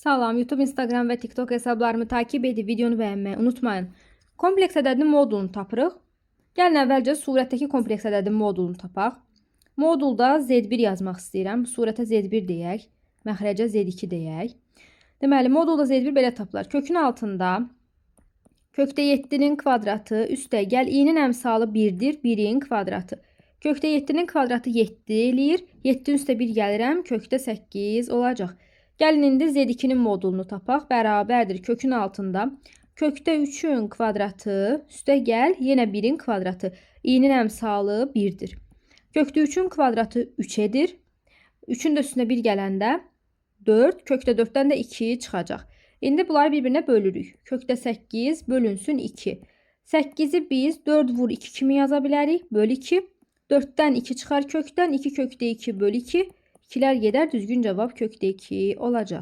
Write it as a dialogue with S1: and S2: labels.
S1: Salam, YouTube, Instagram və TikTok hesablarımı takip edib videonu bəyənməyi unutmayın. Kompleks ədədin modulunu tapırıq. Gəlin əvvəlcə surətdəki kompleks ədədin modulunu tapaq. Modulda Z1 yazmaq istəyirəm. Bu surətə Z1 deyək. Məxrəcə Z2 deyək. Deməli, modulda Z1 belə tapılar. Kökün altında kökdə 7-nin kvadratı üstə gəl i-nin əmsalı 1-dir, 1-in kvadratı. Kökdə 7-nin kvadratı 7 eləyir. 7 üstə 1 gəlirəm, kökdə 8 olacaq. Gəlin indi Z2-nin modulunu tapaq. Bərabərdir kökün altında. Kökdə 3-ün kvadratı üstə gəl yenə 1-in kvadratı. i-nin əmsalı 1-dir. Kökdə 3-ün kvadratı 3 edir. 3-ün də üstünə 1 gələndə 4. Kökdə 4-dən də 2 çıxacaq. İndi bunları bir-birinə bölürük. Kökdə 8 bölünsün 2. 8-i biz 4 vur 2 kimi yaza bilərik. Böl 2. 4-dən 2 çıxar kökdən. 2 kökdə 2 böl 2. 2'lər gedər. Düzgün cavab kökdə 2 olacaq.